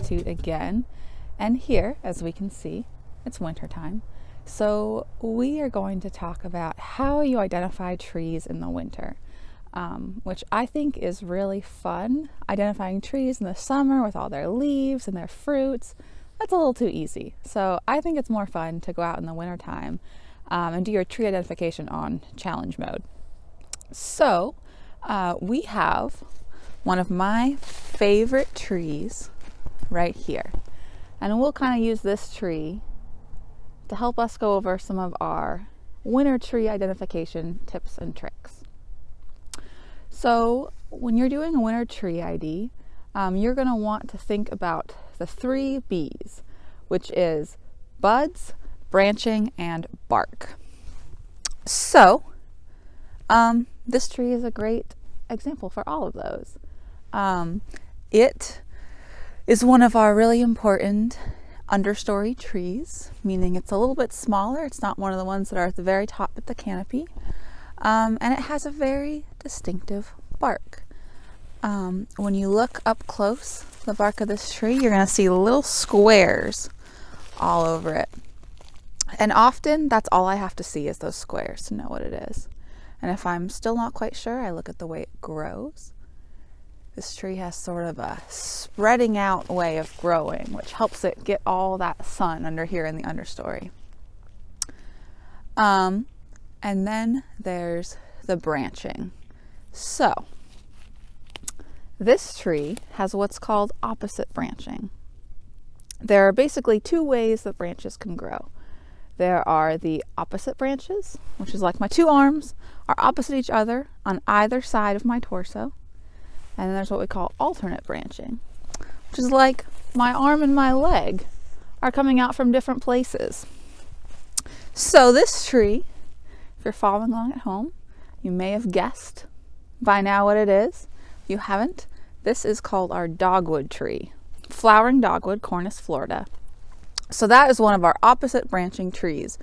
Institute again, and here, as we can see, it's wintertime. So we are going to talk about how you identify trees in the winter, which I think is really fun. Identifying trees in the summer with all their leaves and their fruits, that's a little too easy. So I think it's more fun to go out in the wintertime and do your tree identification on challenge mode. So we have one of my favorite trees right here. And we'll kind of use this tree to help us go over some of our winter tree identification tips and tricks. So when you're doing a winter tree ID, you're going to want to think about the 3 B's, which is buds, branching, and bark. So this tree is a great example for all of those. It is one of our really important understory trees, meaning it's a little bit smaller. It's not one of the ones that are at the very top of the canopy. And it has a very distinctive bark. When you look up close, the bark of this tree, you're going to see little squares all over it. And often that's all I have to see is those squares to know what it is. And if I'm still not quite sure, I look at the way it grows. This tree has sort of a spreading out way of growing, which helps it get all that sun under here in the understory. And then there's the branching. So this tree has what's called opposite branching. There are basically 2 ways that branches can grow. There are the opposite branches, which is like my 2 arms are opposite each other on either side of my torso. And then there's what we call alternate branching, which is like my arm and my leg are coming out from different places. So this tree, if you're following along at home, you may have guessed by now what it is. If you haven't, this is called our dogwood tree, flowering dogwood, Cornus Florida. So that is one of our opposite branching trees,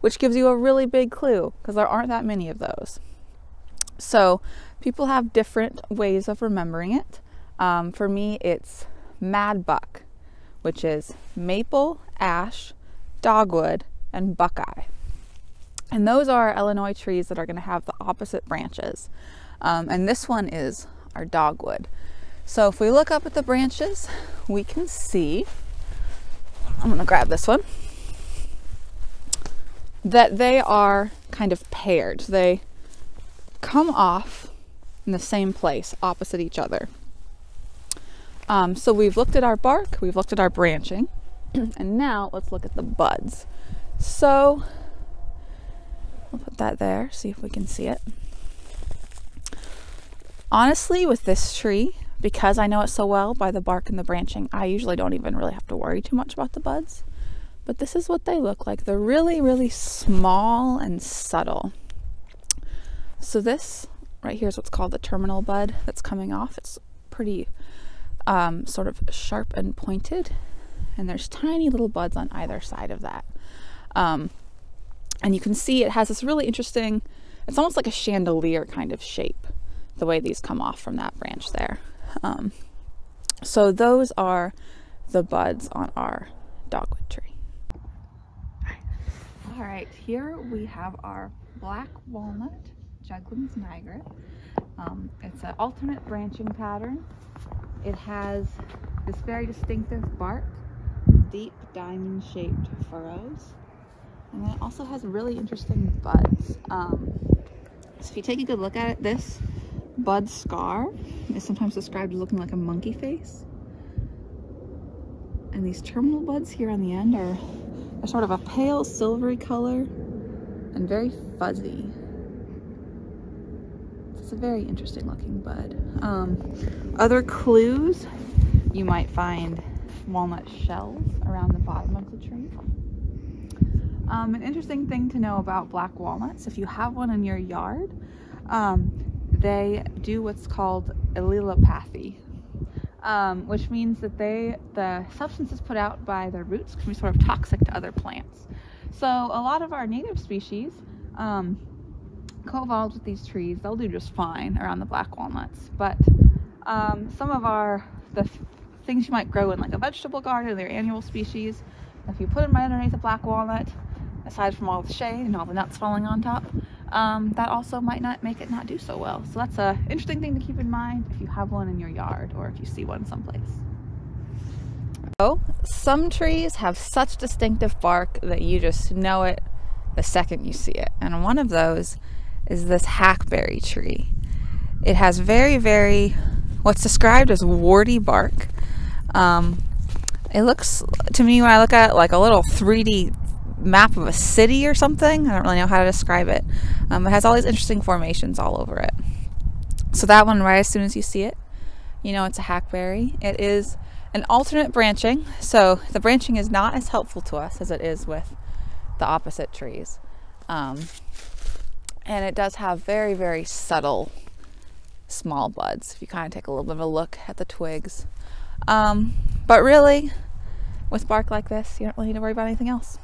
which gives you a really big clue because there aren't that many of those. So people have different ways of remembering it. For me, it's mad buck, which is maple, ash, dogwood, and buckeye. And those are Illinois trees that are going to have the opposite branches. And this one is our dogwood. So if we look up at the branches, we can see, I'm going to grab this one, that they are kind of paired. They come off in the same place, opposite each other. So we've looked at our bark, we've looked at our branching, and now let's look at the buds. So I'll put that there, see if we can see it. Honestly, with this tree, because I know it so well by the bark and the branching, I usually don't even really have to worry too much about the buds. But this is what they look like. They're really, really small and subtle. So this right here is what's called the terminal bud that's coming off. It's pretty sort of sharp and pointed. And there's tiny little buds on either side of that. And you can see it has this really interesting, it's almost like a chandelier kind of shape, the way these come off from that branch there. So those are the buds on our dogwood tree. All right, here we have our black walnut, Juglans Niagara. It's an alternate branching pattern. It has this very distinctive bark, deep diamond-shaped furrows, and then it also has really interesting buds. So if you take a good look at it, this bud scar is sometimes described as looking like a monkey face. And these terminal buds here on the end are sort of a pale silvery color and very fuzzy. It's a very interesting looking bud. Other clues, you might find walnut shells around the bottom of the tree. An interesting thing to know about black walnuts, if you have one in your yard, they do what's called allelopathy, which means that the substances put out by their roots can be sort of toxic to other plants. So a lot of our native species co-evolved with these trees. They'll do just fine around the black walnuts, but some of the things you might grow in like a vegetable garden. They're annual species. If you put them right underneath a black walnut, aside from all the shade and all the nuts falling on top, that also might not make it not do so well. So that's an interesting thing to keep in mind if you have one in your yard or if you see one someplace. So some trees have such distinctive bark that you just know it the second you see it. And one of those is this hackberry tree. It has very, what's described as warty bark. It looks to me, when I look at it, like a little 3D map of a city or something. I don't really know how to describe it. It has all these interesting formations all over it. So that one, right as soon as you see it, you know it's a hackberry. It is an alternate branching, so the branching is not as helpful to us as it is with the opposite trees. And it does have very subtle small buds if you kind of take a little bit of a look at the twigs. But really, with bark like this, you don't really need to worry about anything else.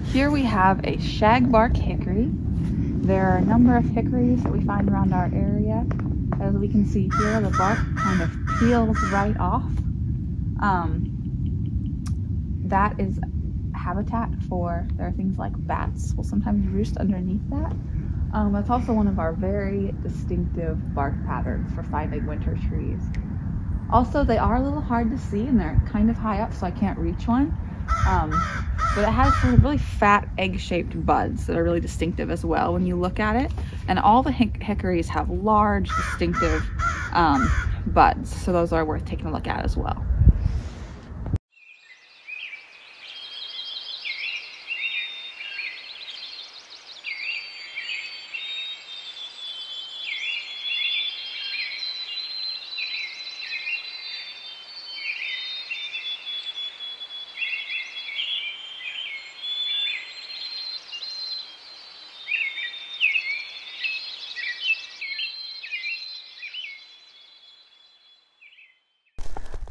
Here we have a shagbark hickory. There are a number of hickories that we find around our area. As we can see here, the bark kind of peels right off. That is habitat for, there are things like bats will sometimes roost underneath that. That's also one of our very distinctive bark patterns for finding winter trees. Also, they are a little hard to see and they're kind of high up, so I can't reach one. But it has some really fat egg-shaped buds that are really distinctive as well when you look at it. And all the hickories have large, distinctive buds, so those are worth taking a look at as well.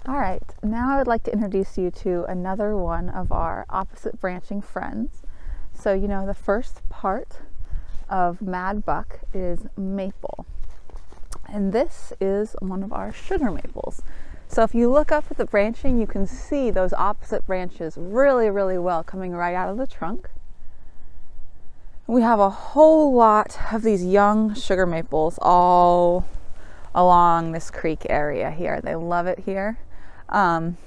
All right, now I would like to introduce you to another one of our opposite branching friends. So, you know, the first part of Mad Buck is maple. And this is one of our sugar maples. So if you look up at the branching, you can see those opposite branches really well coming right out of the trunk. We have a whole lot of these young sugar maples all along this creek area here. They love it here. And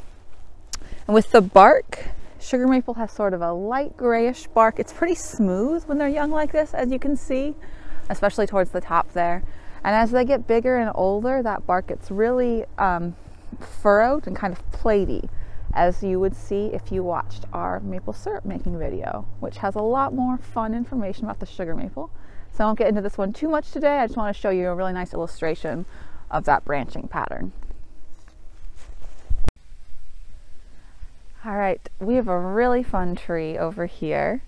with the bark, sugar maple has sort of a light grayish bark. It's pretty smooth when they're young like this, as you can see, especially towards the top there. And as they get bigger and older, that bark gets really furrowed and kind of platy, as you would see if you watched our maple syrup making video, which has a lot more fun information about the sugar maple. So I won't get into this one too much today. I just want to show you a really nice illustration of that branching pattern. All right, we have a really fun tree over here,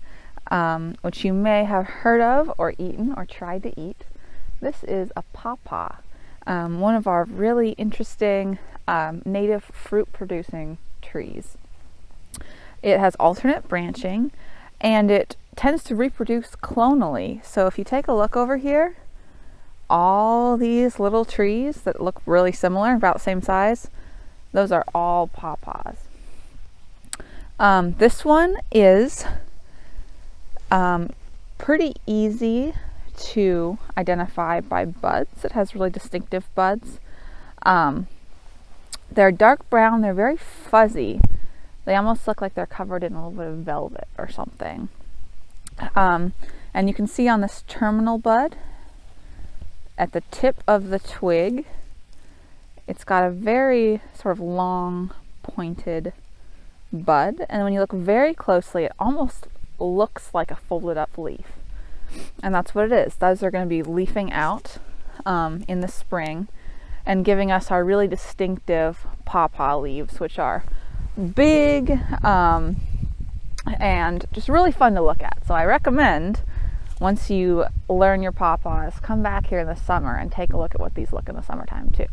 which you may have heard of or eaten or tried to eat. This is a pawpaw, one of our really interesting native fruit producing trees. It has alternate branching and it tends to reproduce clonally. So if you take a look over here, all these little trees that look really similar, about the same size, those are all pawpaws. This one is pretty easy to identify by buds. It has really distinctive buds. They're dark brown, they're very fuzzy. They almost look like they're covered in a little bit of velvet or something. And you can see on this terminal bud, at the tip of the twig, it's got a very sort of long, pointed bud, and when you look very closely, it almost looks like a folded up leaf. And that's what it is. Those are going to be leafing out in the spring and giving us our really distinctive pawpaw leaves, which are big and just really fun to look at. So I recommend, once you learn your pawpaws, come back here in the summer and take a look at what these look in the summertime too.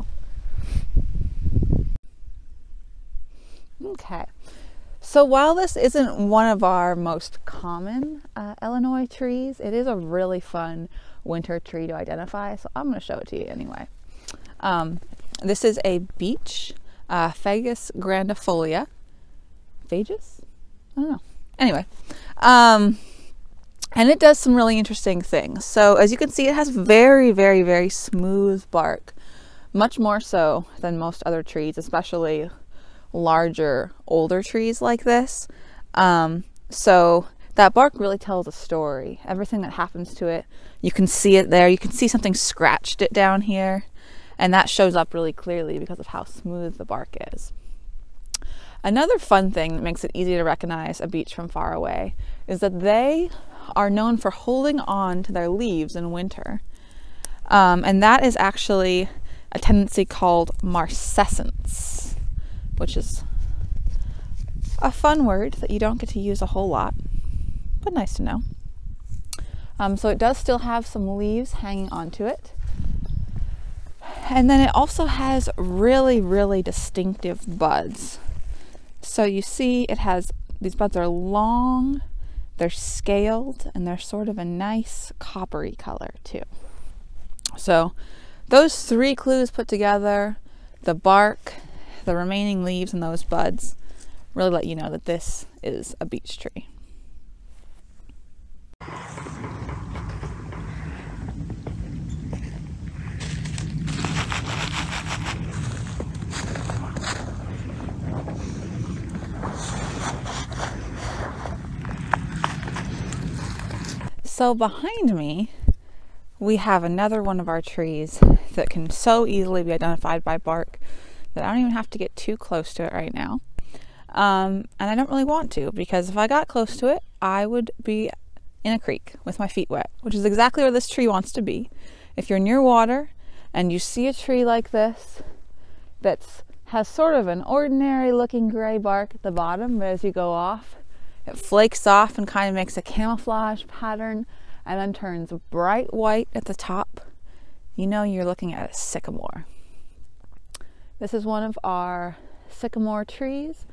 Okay. So while this isn't one of our most common Illinois trees, it is a really fun winter tree to identify, so I'm going to show it to you anyway. This is a beech, Fagus grandifolia. Phagus? I don't know. Anyway, and it does some really interesting things. So as you can see, it has very, very, very smooth bark, much more so than most other trees, especially larger, older trees like this. So that bark really tells a story. Everything that happens to it, you can see it there. You can see something scratched it down here, and that shows up really clearly because of how smooth the bark is. Another fun thing that makes it easy to recognize a beech from far away is that they are known for holding on to their leaves in winter. And that is actually a tendency called marcescence, which is a fun word that you don't get to use a whole lot, but nice to know. So it does still have some leaves hanging onto it. And then it also has really, really distinctive buds. So you see it has, these buds are long, they're scaled, and they're sort of a nice coppery color too. So those three clues put together, the bark, the remaining leaves, and those buds, really let you know that this is a beech tree. So behind me, we have another one of our trees that can so easily be identified by bark that I don't even have to get too close to it right now. And I don't really want to, because if I got close to it, I would be in a creek with my feet wet, which is exactly where this tree wants to be. If you're near water and you see a tree like this that has sort of an ordinary looking gray bark at the bottom, but as you go off, it flakes off and kind of makes a camouflage pattern and then turns bright white at the top, you know you're looking at a sycamore. This is one of our sycamore trees.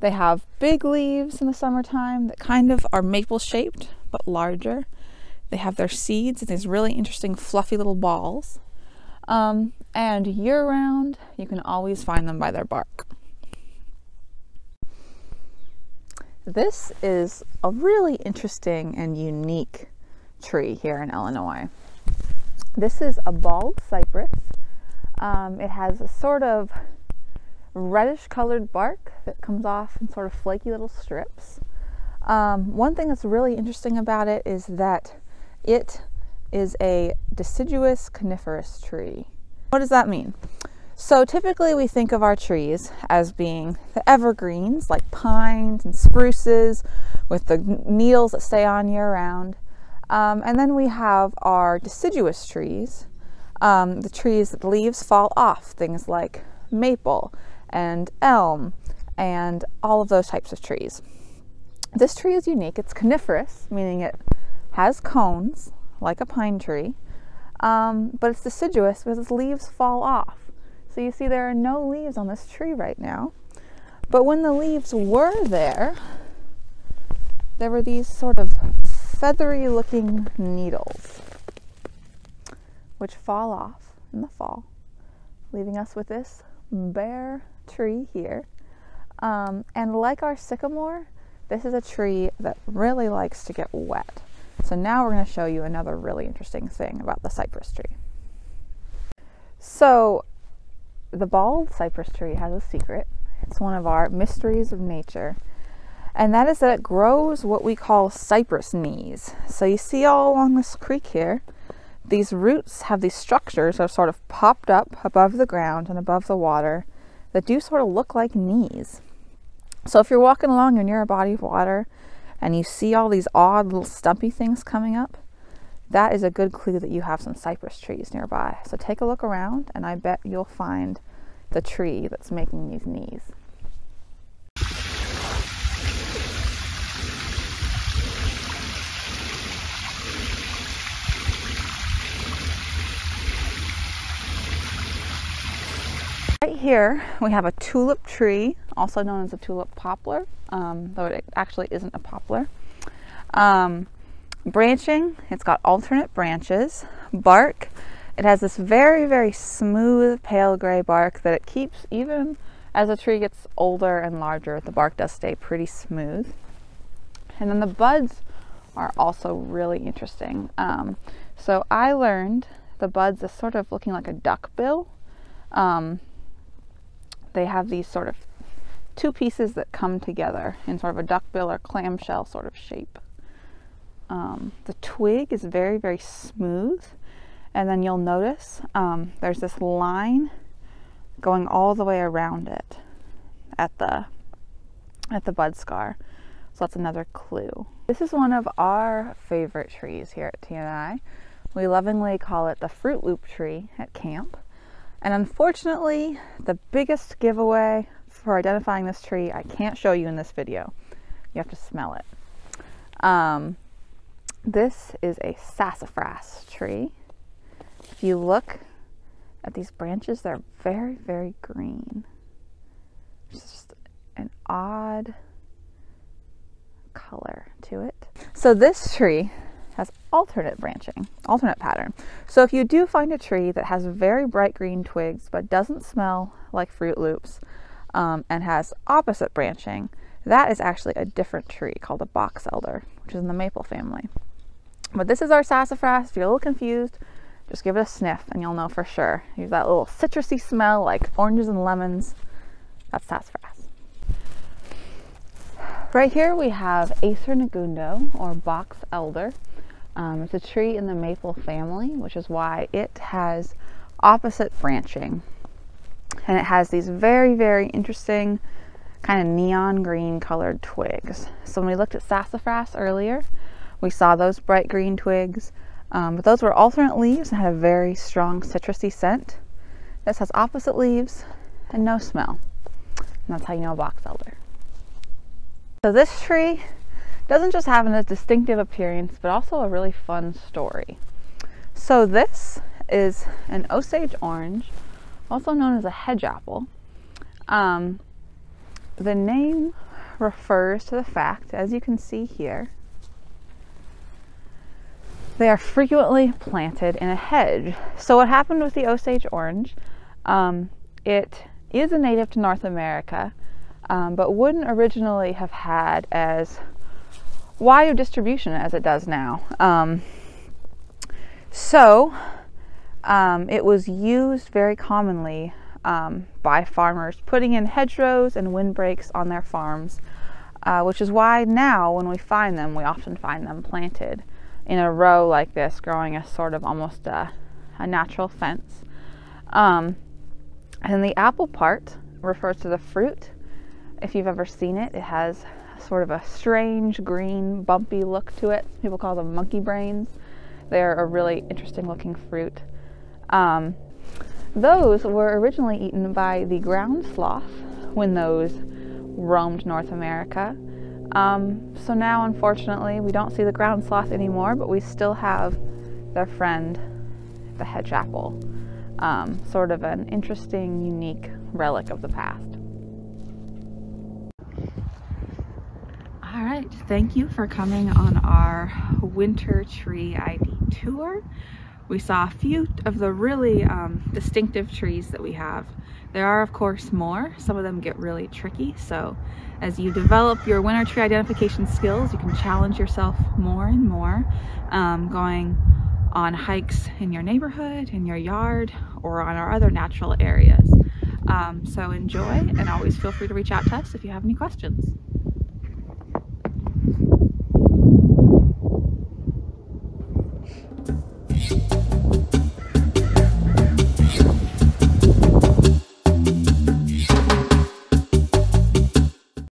They have big leaves in the summertime that kind of are maple shaped but larger. They have their seeds in these really interesting fluffy little balls. And year round, you can always find them by their bark. This is a really interesting and unique tree here in Illinois. This is a bald cypress. It has a sort of reddish colored bark that comes off in sort of flaky little strips. One thing that's really interesting about it is that it is a deciduous coniferous tree. What does that mean? So typically we think of our trees as being the evergreens like pines and spruces with the needles that stay on year round. And then we have our deciduous trees, the trees that the leaves fall off, things like maple and elm and all of those types of trees. This tree is unique. It's coniferous, meaning it has cones like a pine tree, but it's deciduous because its leaves fall off. So you see there are no leaves on this tree right now. But when the leaves were there were these sort of feathery looking needles which fall off in the fall, leaving us with this bare tree here. And like our sycamore, this is a tree that really likes to get wet. So now we're going to show you another really interesting thing about the cypress tree. So the bald cypress tree has a secret. It's one of our mysteries of nature. And that is that it grows what we call cypress knees. So you see all along this creek here, these roots have these structures that are sort of popped up above the ground and above the water that do sort of look like knees. So if you're walking along, you're near a body of water and you see all these odd little stumpy things coming up, that is a good clue that you have some cypress trees nearby. So take a look around and I bet you'll find the tree that's making these knees. Right here we have a tulip tree, also known as a tulip poplar, though it actually isn't a poplar. Branching, it's got alternate branches. Bark It has this very, very smooth pale gray bark that it keeps even as the tree gets older and larger. The bark does stay pretty smooth. And then the buds are also really interesting. So I learned the buds is sort of looking like a duck bill. They have these sort of two pieces that come together in sort of a duck bill or clamshell sort of shape. The twig is very, very smooth, and then you'll notice there's this line going all the way around it at the bud scar. So that's another clue. This is one of our favorite trees here at TNI. We lovingly call it the Fruit Loop tree at camp. And unfortunately, the biggest giveaway for identifying this tree, I can't show you in this video. You have to smell it. This is a sassafras tree. If you look at these branches, they're very, very green. It's just an odd color to it. So this tree has alternate branching, alternate pattern. So if you do find a tree that has very bright green twigs but doesn't smell like Fruit Loops and has opposite branching, that is actually a different tree called a box elder, which is in the maple family. But this is our sassafras. If you're a little confused, just give it a sniff and you'll know for sure. Use that little citrusy smell like oranges and lemons. That's sassafras. Right here we have Acer negundo, or box elder. It's a tree in the maple family, which is why it has opposite branching. And it has these very, very interesting kind of neon green colored twigs. So when we looked at sassafras earlier, we saw those bright green twigs, but those were alternate leaves and had a very strong citrusy scent. This has opposite leaves and no smell. And that's how you know a box elder. So this tree doesn't just have a distinctive appearance, but also a really fun story. So this is an Osage orange, also known as a hedge apple. The name refers to the fact, as you can see here, they are frequently planted in a hedge. So what happened with the Osage orange, it is a native to North America, but wouldn't originally have had as wide a distribution as it does now. It was used very commonly by farmers putting in hedgerows and windbreaks on their farms, which is why now when we find them, we often find them planted in a row like this, growing as sort of almost a natural fence. And the apple part refers to the fruit. If you've ever seen it, it has sort of a strange green bumpy look to it. People call them monkey brains. They're a really interesting looking fruit. Those were originally eaten by the ground sloth when those roamed North America. So now, unfortunately, we don't see the ground sloth anymore, but we still have their friend, the hedge apple. Sort of an interesting, unique relic of the past. All right, thank you for coming on our winter tree ID tour. We saw a few of the really distinctive trees that we have. There are, of course, more. Some of them get really tricky, so as you develop your winter tree identification skills, you can challenge yourself more and more, going on hikes in your neighborhood, in your yard, or on our other natural areas. So enjoy, and always feel free to reach out to us if you have any questions.